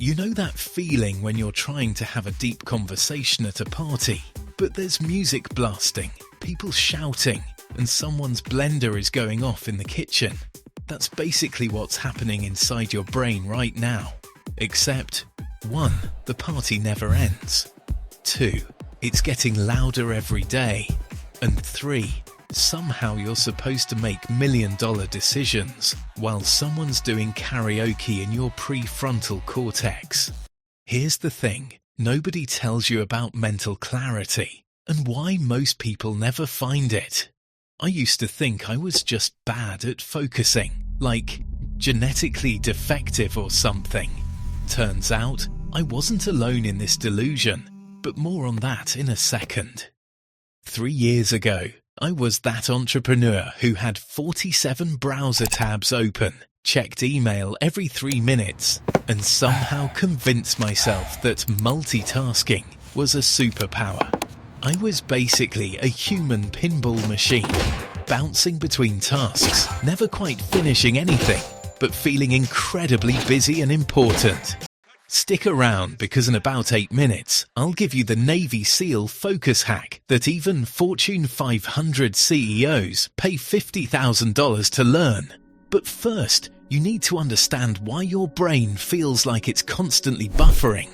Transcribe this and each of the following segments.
You know that feeling when you're trying to have a deep conversation at a party, but there's music blasting, people shouting, and someone's blender is going off in the kitchen? That's basically what's happening inside your brain right now. Except, 1. The party never ends. 2. It's getting louder every day. And 3. Somehow you're supposed to make million-dollar decisions while someone's doing karaoke in your prefrontal cortex. Here's the thing, nobody tells you about mental clarity and why most people never find it. I used to think I was just bad at focusing, like genetically defective or something. Turns out, I wasn't alone in this delusion, but more on that in a second. 3 years ago, I was that entrepreneur who had 47 browser tabs open, checked email every 3 minutes, and somehow convinced myself that multitasking was a superpower. I was basically a human pinball machine, bouncing between tasks, never quite finishing anything, but feeling incredibly busy and important. Stick around because in about 8 minutes, I'll give you the Navy SEAL focus hack that even Fortune 500 CEOs pay $50,000 to learn. But first, you need to understand why your brain feels like it's constantly buffering.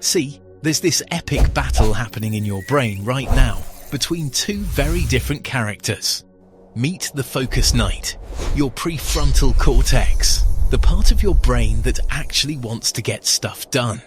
See, there's this epic battle happening in your brain right now between 2 very different characters. Meet the focus knight, your prefrontal cortex. The part of your brain that actually wants to get stuff done.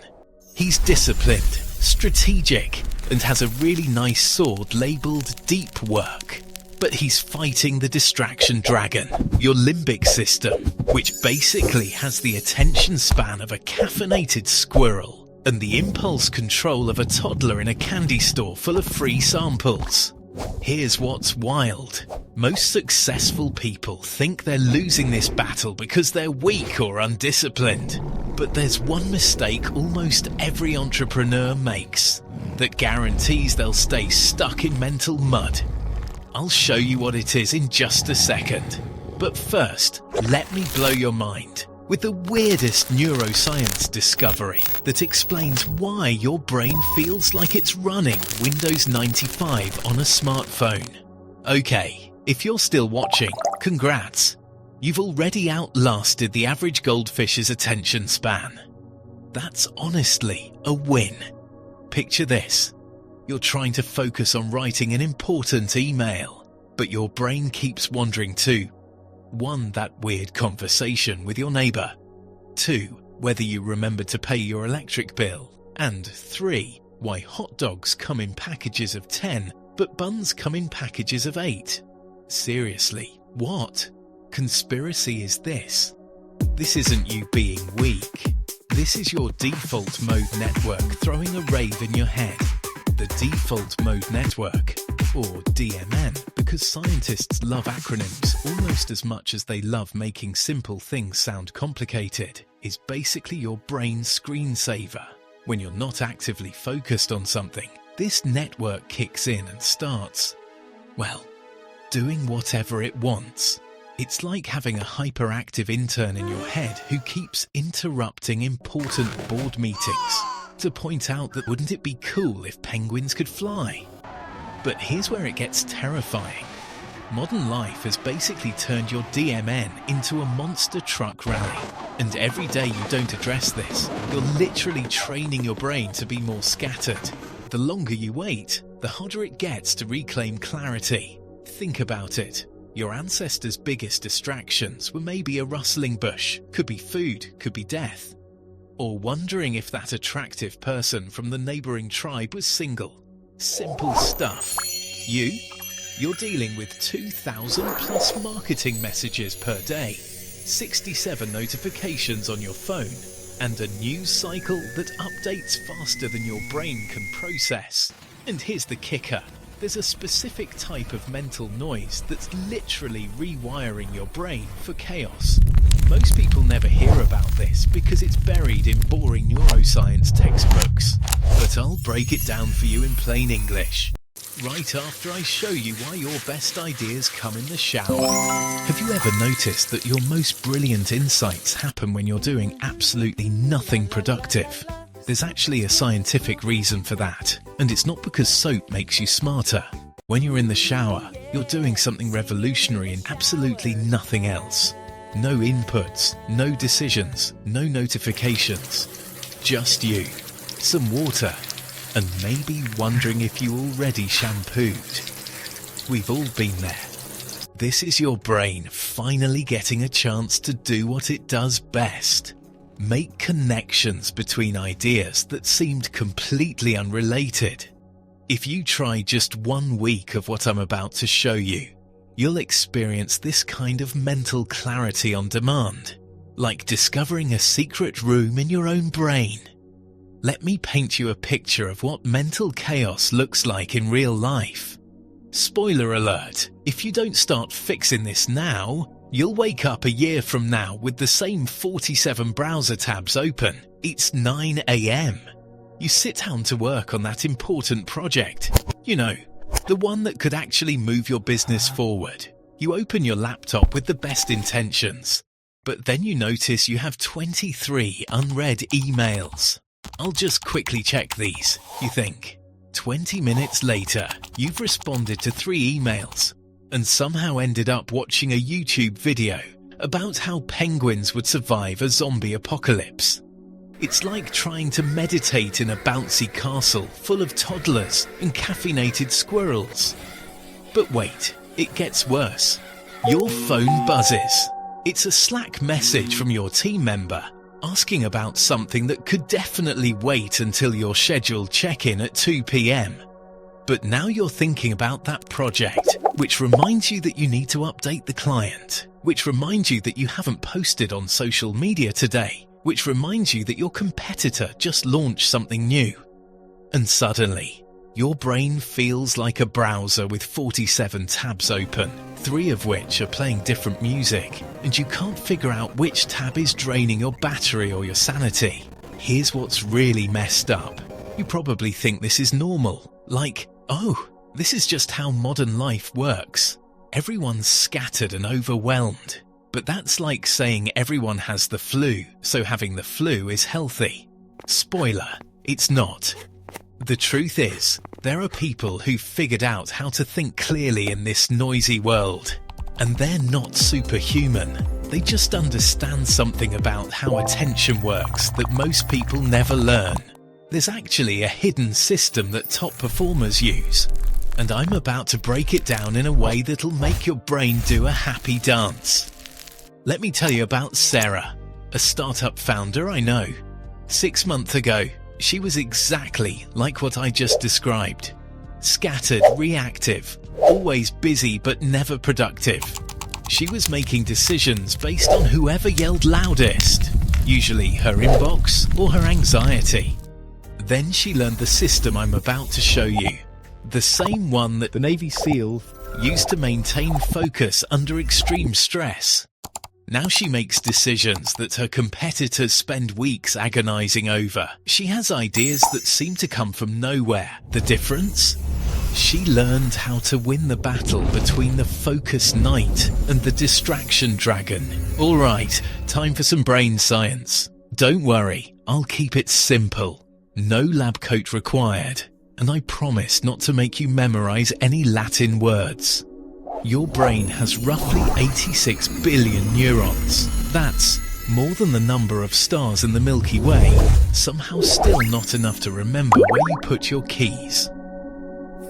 He's disciplined, strategic, and has a really nice sword labelled deep work. But he's fighting the distraction dragon, your limbic system, which basically has the attention span of a caffeinated squirrel and the impulse control of a toddler in a candy store full of free samples. Here's what's wild. Most successful people think they're losing this battle because they're weak or undisciplined. But there's one mistake almost every entrepreneur makes that guarantees they'll stay stuck in mental mud. I'll show you what it is in just a second. But first, let me blow your mind with the weirdest neuroscience discovery that explains why your brain feels like it's running Windows 95 on a smartphone. Okay, if you're still watching, congrats. You've already outlasted the average goldfish's attention span. That's honestly a win. Picture this. You're trying to focus on writing an important email, but your brain keeps wandering to 1. That weird conversation with your neighbour. 2. Whether you remembered to pay your electric bill. And 3. Why hot dogs come in packages of 10, but buns come in packages of 8. Seriously, what conspiracy is this? This isn't you being weak. This is your default mode network throwing a rave in your head. The default mode network, or DMN, because scientists love acronyms almost as much as they love making simple things sound complicated, is basically your brain's screensaver. When you're not actively focused on something, this network kicks in and starts, well, doing whatever it wants. It's like having a hyperactive intern in your head who keeps interrupting important board meetings to point out that wouldn't it be cool if penguins could fly? But here's where it gets terrifying. Modern life has basically turned your DMN into a monster truck rally. And every day you don't address this, you're literally training your brain to be more scattered. The longer you wait, the harder it gets to reclaim clarity. Think about it. Your ancestors' biggest distractions were maybe a rustling bush, could be food, could be death. Or wondering if that attractive person from the neighbouring tribe was single. Simple stuff. You're dealing with 2,000 plus marketing messages per day, 67 notifications on your phone, and a news cycle that updates faster than your brain can process. And here's the kicker. There's a specific type of mental noise that's literally rewiring your brain for chaos. Most people never hear about this because it's buried in boring neuroscience textbooks. But I'll break it down for you in plain English. right after I show you why your best ideas come in the shower. Have you ever noticed that your most brilliant insights happen when you're doing absolutely nothing productive? There's actually a scientific reason for that, and it's not because soap makes you smarter. When you're in the shower, you're doing something revolutionary and absolutely nothing else. No inputs, no decisions, no notifications. Just you, some water, and maybe wondering if you already shampooed. We've all been there. This is your brain finally getting a chance to do what it does best. Make connections between ideas that seemed completely unrelated. If you try just 1 week of what I'm about to show you, you'll experience this kind of mental clarity on demand, like discovering a secret room in your own brain. Let me paint you a picture of what mental chaos looks like in real life. Spoiler alert, if you don't start fixing this now, you'll wake up a year from now with the same 47 browser tabs open. It's 9 AM. You sit down to work on that important project. You know, the one that could actually move your business forward. You open your laptop with the best intentions, but then you notice you have 23 unread emails. I'll just quickly check these, you think. 20 minutes later, you've responded to 3 emails and somehow ended up watching a YouTube video about how penguins would survive a zombie apocalypse. It's like trying to meditate in a bouncy castle full of toddlers and caffeinated squirrels. But wait, it gets worse. Your phone buzzes. It's a Slack message from your team member asking about something that could definitely wait until your scheduled check-in at 2 PM. But now you're thinking about that project, which reminds you that you need to update the client, which reminds you that you haven't posted on social media today, which reminds you that your competitor just launched something new. And suddenly, your brain feels like a browser with 47 tabs open, 3 of which are playing different music, and you can't figure out which tab is draining your battery or your sanity. Here's what's really messed up. You probably think this is normal, like, oh, this is just how modern life works. Everyone's scattered and overwhelmed. But that's like saying everyone has the flu, so having the flu is healthy. Spoiler, it's not. The truth is, there are people who've figured out how to think clearly in this noisy world. And they're not superhuman. They just understand something about how attention works that most people never learn. There's actually a hidden system that top performers use. And I'm about to break it down in a way that'll make your brain do a happy dance. Let me tell you about Sarah, a startup founder I know. 6 months ago, she was exactly like what I just described. Scattered, reactive, always busy but never productive. She was making decisions based on whoever yelled loudest, usually her inbox or her anxiety. Then she learned the system I'm about to show you, the same one that the Navy SEAL used to maintain focus under extreme stress. Now she makes decisions that her competitors spend weeks agonizing over. She has ideas that seem to come from nowhere. The difference? She learned how to win the battle between the focus knight and the distraction dragon. All right, time for some brain science. Don't worry, I'll keep it simple. No lab coat required, and I promise not to make you memorize any Latin words. Your brain has roughly 86 billion neurons. That's more than the number of stars in the Milky Way. Somehow still not enough to remember where you put your keys.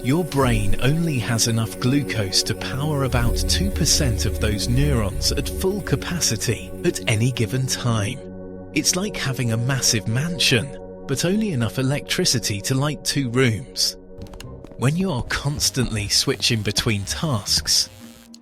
Your brain only has enough glucose to power about 2% of those neurons at full capacity at any given time. It's like having a massive mansion, but only enough electricity to light 2 rooms. When you're constantly switching between tasks,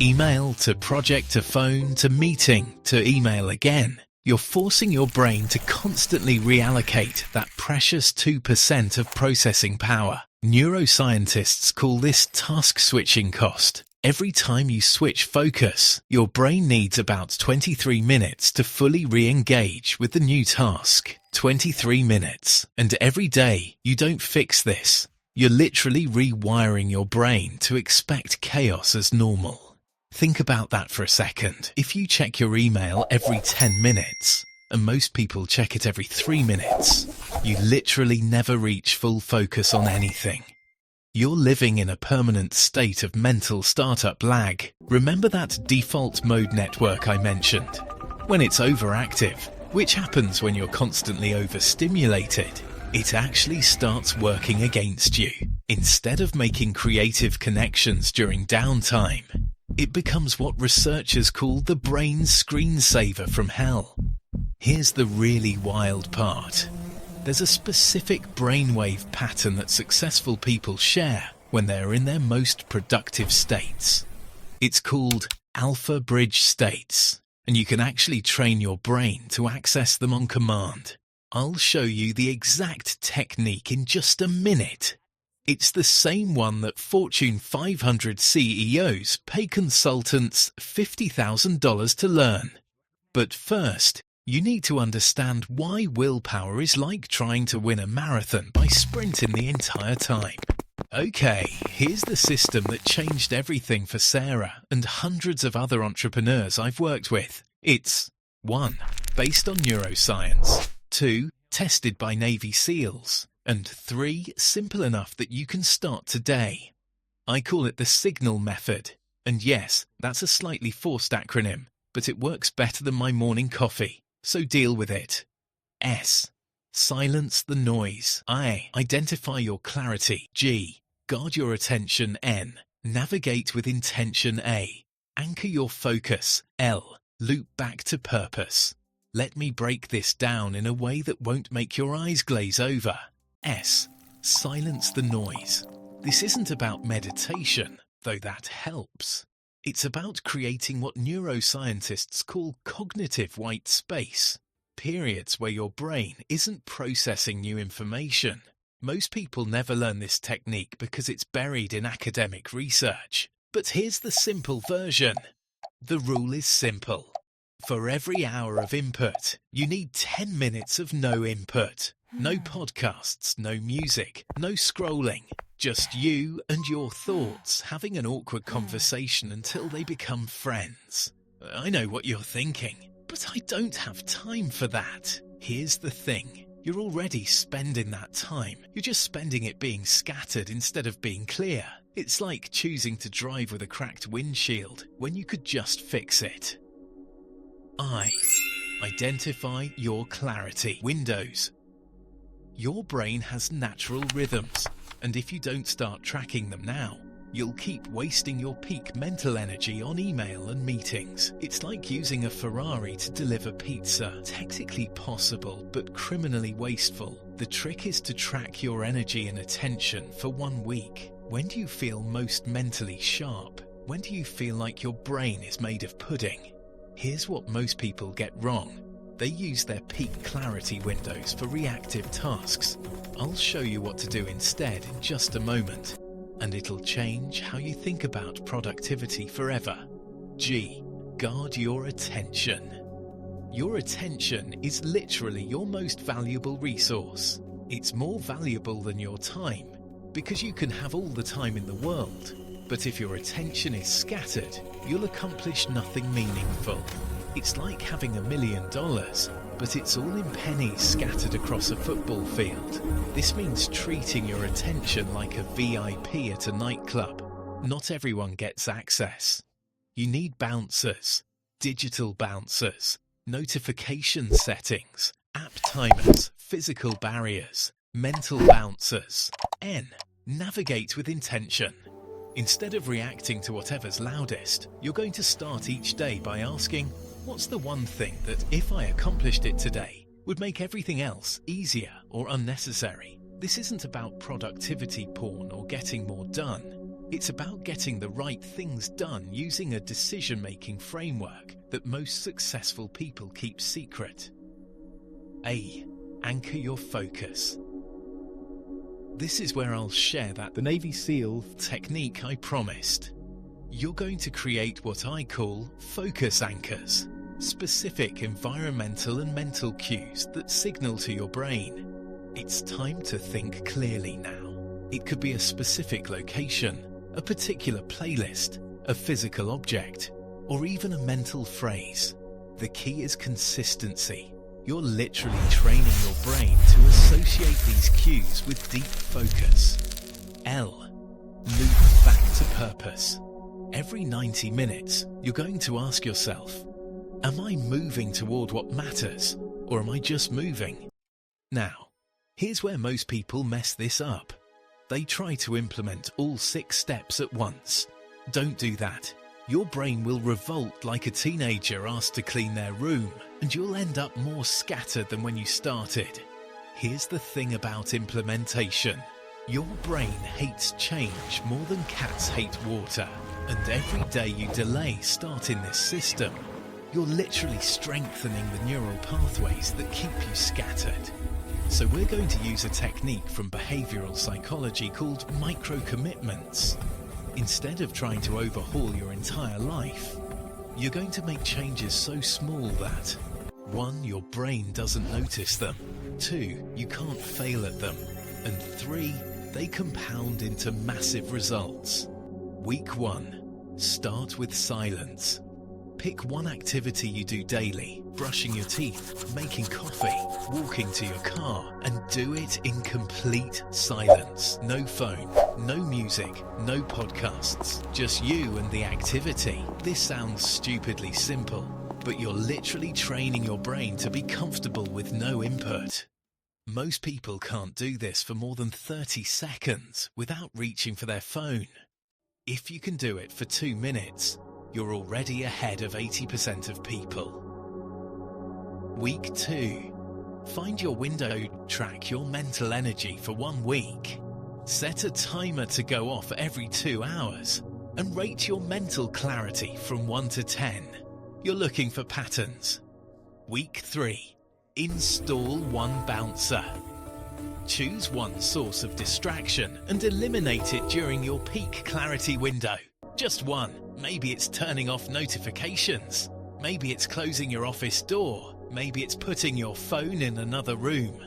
email to project to phone to meeting to email again, you're forcing your brain to constantly reallocate that precious 2% of processing power. Neuroscientists call this task switching cost. Every time you switch focus, your brain needs about 23 minutes to fully re-engage with the new task. 23 minutes. And every day you don't fix this, You're literally rewiring your brain to expect chaos as normal. Think about that for a second. If you check your email every 10 minutes, and most people check it every 3 minutes, you literally never reach full focus on anything. You're living in a permanent state of mental startup lag. Remember that default mode network I mentioned? When it's overactive, which happens when you're constantly overstimulated, it actually starts working against you. Instead of making creative connections during downtime, it becomes what researchers call the brain screensaver from hell. Here's the really wild part. There's a specific brainwave pattern that successful people share when they're in their most productive states. It's called alpha bridge states, and you can actually train your brain to access them on command. I'll show you the exact technique in just a minute. It's the same one that Fortune 500 CEOs pay consultants $50,000 to learn. But first, you need to understand why willpower is like trying to win a marathon by sprinting the entire time. Okay, here's the system that changed everything for Sarah and hundreds of other entrepreneurs I've worked with. It's 1. Based on neuroscience. 2. Tested by Navy SEALs. And 3. Simple enough that you can start today. I call it the signal method. And yes, that's a slightly forced acronym, but it works better than my morning coffee. So deal with it. S. Silence the noise. I. Identify your clarity. G. Guard your attention. N. Navigate with intention. A. Anchor your focus. L. Loop back to purpose. Let me break this down in a way that won't make your eyes glaze over. S. Silence the noise. This isn't about meditation, though that helps. It's about creating what neuroscientists call cognitive white space, periods where your brain isn't processing new information. Most people never learn this technique because it's buried in academic research. But here's the simple version. The rule is simple. For every hour of input, you need 10 minutes of no input. No podcasts, no music, no scrolling. Just you and your thoughts having an awkward conversation until they become friends. I know what you're thinking, but I don't have time for that. Here's the thing. You're already spending that time. You're just spending it being scattered instead of being clear. It's like choosing to drive with a cracked windshield when you could just fix it. I. Identify your clarity. Windows. Your brain has natural rhythms, and if you don't start tracking them now, you'll keep wasting your peak mental energy on email and meetings. It's like using a Ferrari to deliver pizza. Technically possible, but criminally wasteful. The trick is to track your energy and attention for 1 week. When do you feel most mentally sharp? When do you feel like your brain is made of pudding? Here's what most people get wrong. They use their peak clarity windows for reactive tasks. I'll show you what to do instead in just a moment, and it'll change how you think about productivity forever. G. Guard your attention. Your attention is literally your most valuable resource. It's more valuable than your time, because you can have all the time in the world. But if your attention is scattered, you'll accomplish nothing meaningful. It's like having $1 million, but it's all in pennies scattered across a football field. This means treating your attention like a VIP at a nightclub. Not everyone gets access. You need bouncers, digital bouncers, notification settings, app timers, physical barriers, mental bouncers. N. Navigate with intention. Instead of reacting to whatever's loudest, you're going to start each day by asking, what's the one thing that, if I accomplished it today, would make everything else easier or unnecessary? This isn't about productivity porn or getting more done. It's about getting the right things done using a decision-making framework that most successful people keep secret. A. Anchor your focus. This is where I'll share the Navy SEAL technique I promised. You're going to create what I call focus anchors, specific environmental and mental cues that signal to your brain. It's time to think clearly now. It could be a specific location, a particular playlist, a physical object, or even a mental phrase. The key is consistency. You're literally training your brain to associate these cues with deep focus. L. Loop back to purpose. Every 90 minutes, you're going to ask yourself, am I moving toward what matters, or am I just moving? Now, here's where most people mess this up. They try to implement all 6 steps at once. Don't do that. Your brain will revolt like a teenager asked to clean their room, and you'll end up more scattered than when you started. Here's the thing about implementation. Your brain hates change more than cats hate water, and every day you delay starting this system, you're literally strengthening the neural pathways that keep you scattered. So we're going to use a technique from behavioral psychology called micro-commitments. Instead of trying to overhaul your entire life, you're going to make changes so small that 1. Your brain doesn't notice them, 2. You can't fail at them, and 3. They compound into massive results. Week 1. Start with silence. Pick one activity you do daily, brushing your teeth, making coffee, walking to your car, and do it in complete silence. No phone, no music, no podcasts, just you and the activity. This sounds stupidly simple, but you're literally training your brain to be comfortable with no input. Most people can't do this for more than 30 seconds without reaching for their phone. If you can do it for 2 minutes, you're already ahead of 80% of people. Week 2. Find your window, track your mental energy for 1 week. Set a timer to go off every 2 hours and rate your mental clarity from 1 to 10. You're looking for patterns. Week 3. Install one bouncer. Choose one source of distraction and eliminate it during your peak clarity window. Just one. Maybe it's turning off notifications. Maybe it's closing your office door. Maybe it's putting your phone in another room.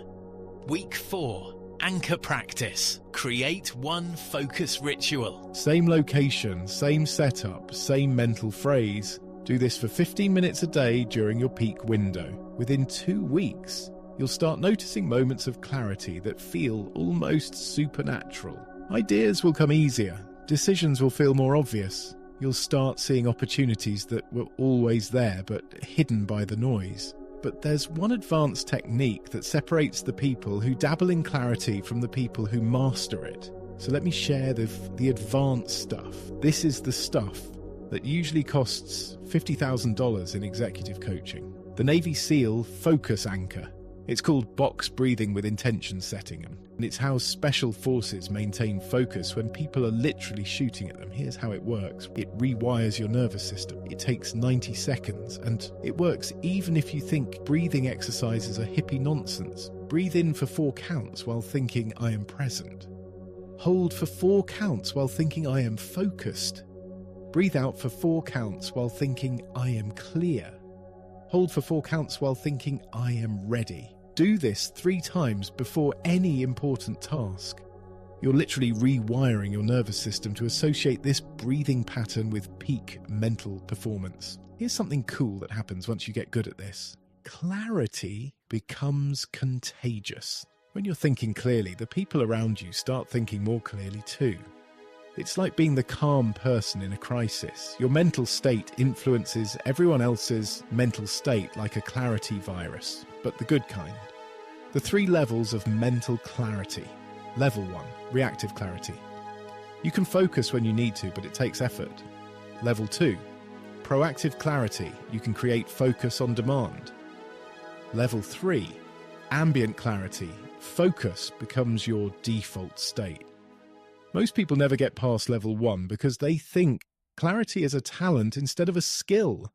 Week 4. Anchor practice. Create one focus ritual. Same location, same setup, same mental phrase. Do this for 15 minutes a day during your peak window. Within 2 weeks, you'll start noticing moments of clarity that feel almost supernatural. Ideas will come easier. Decisions will feel more obvious. You'll start seeing opportunities that were always there but hidden by the noise. But there's one advanced technique that separates the people who dabble in clarity from the people who master it. So let me share the advanced stuff. This is the stuff that usually costs $50,000 in executive coaching. The Navy SEAL Focus Anchor. It's called box breathing with intention setting, and it's how special forces maintain focus when people are literally shooting at them. Here's how it works. It rewires your nervous system. It takes 90 seconds, and it works even if you think breathing exercises are hippie nonsense. Breathe in for 4 counts while thinking, I am present. Hold for 4 counts while thinking, I am focused. Breathe out for 4 counts while thinking, I am clear. Hold for 4 counts while thinking, I am ready. Do this 3 times before any important task. You're literally rewiring your nervous system to associate this breathing pattern with peak mental performance. Here's something cool that happens once you get good at this. Clarity becomes contagious. When you're thinking clearly, the people around you start thinking more clearly too. It's like being the calm person in a crisis. Your mental state influences everyone else's mental state like a clarity virus, but the good kind. The 3 levels of mental clarity. Level 1, reactive clarity. You can focus when you need to, but it takes effort. Level 2, proactive clarity. You can create focus on demand. Level 3, ambient clarity. Focus becomes your default state. Most people never get past level 1 because they think clarity is a talent instead of a skill.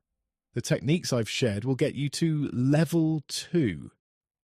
The techniques I've shared will get you to level 2.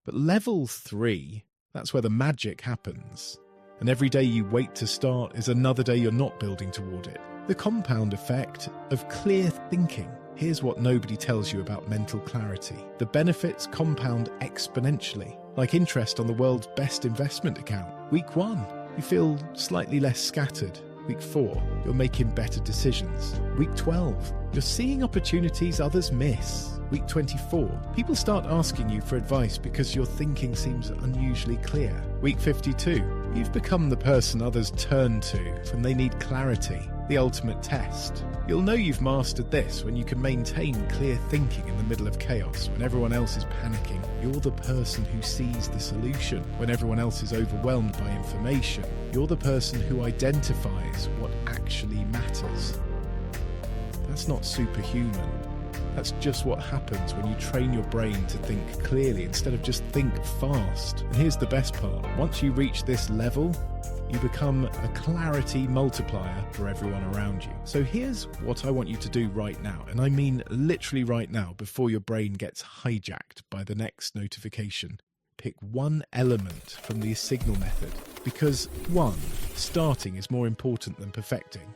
But level 3, that's where the magic happens. And every day you wait to start is another day you're not building toward it. The compound effect of clear thinking. Here's what nobody tells you about mental clarity. The benefits compound exponentially, like interest on the world's best investment account. Week 1. you feel slightly less scattered. Week 4, you're making better decisions. Week 12, you're seeing opportunities others miss. Week 24, people start asking you for advice because your thinking seems unusually clear. Week 52, you've become the person others turn to when they need clarity, the ultimate test. You'll know you've mastered this when you can maintain clear thinking in the middle of chaos. When everyone else is panicking, you're the person who sees the solution. When everyone else is overwhelmed by information, you're the person who identifies what actually matters. That's not superhuman. That's just what happens when you train your brain to think clearly instead of just think fast. And here's the best part. Once you reach this level, you become a clarity multiplier for everyone around you. So here's what I want you to do right now, and I mean literally right now, before your brain gets hijacked by the next notification. Pick one element from the signal method, because 1, starting is more important than perfecting.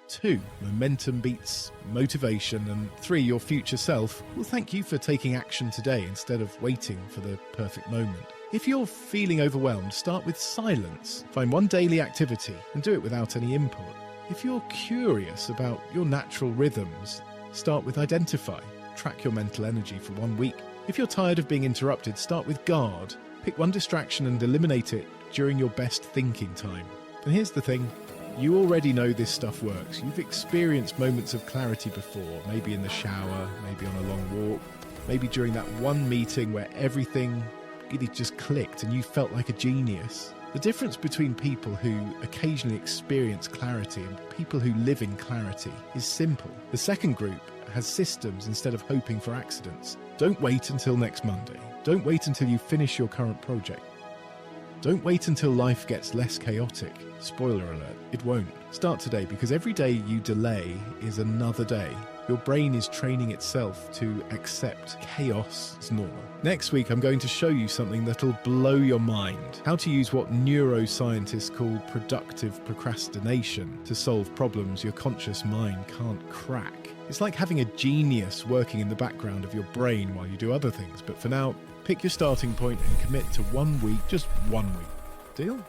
2, momentum beats motivation, and 3, your future self will thank you for taking action today instead of waiting for the perfect moment. If you're feeling overwhelmed, start with silence. Find one daily activity and do it without any input. If you're curious about your natural rhythms, start with identify. Track your mental energy for 1 week. If you're tired of being interrupted, start with guard. Pick one distraction and eliminate it during your best thinking time. And here's the thing. You already know this stuff works. You've experienced moments of clarity before, maybe in the shower, maybe on a long walk, maybe during that one meeting where everything really just clicked and you felt like a genius. The difference between people who occasionally experience clarity and people who live in clarity is simple. The second group has systems instead of hoping for accidents. Don't wait until next Monday. Don't wait until you finish your current project. Don't wait until life gets less chaotic. Spoiler alert, it won't. Start today, because every day you delay is another day. Your brain is training itself to accept chaos as normal. Next week, I'm going to show you something that'll blow your mind. How to use what neuroscientists call productive procrastination to solve problems your conscious mind can't crack. It's like having a genius working in the background of your brain while you do other things. But for now, pick your starting point and commit to 1 week, just 1 week. Deal?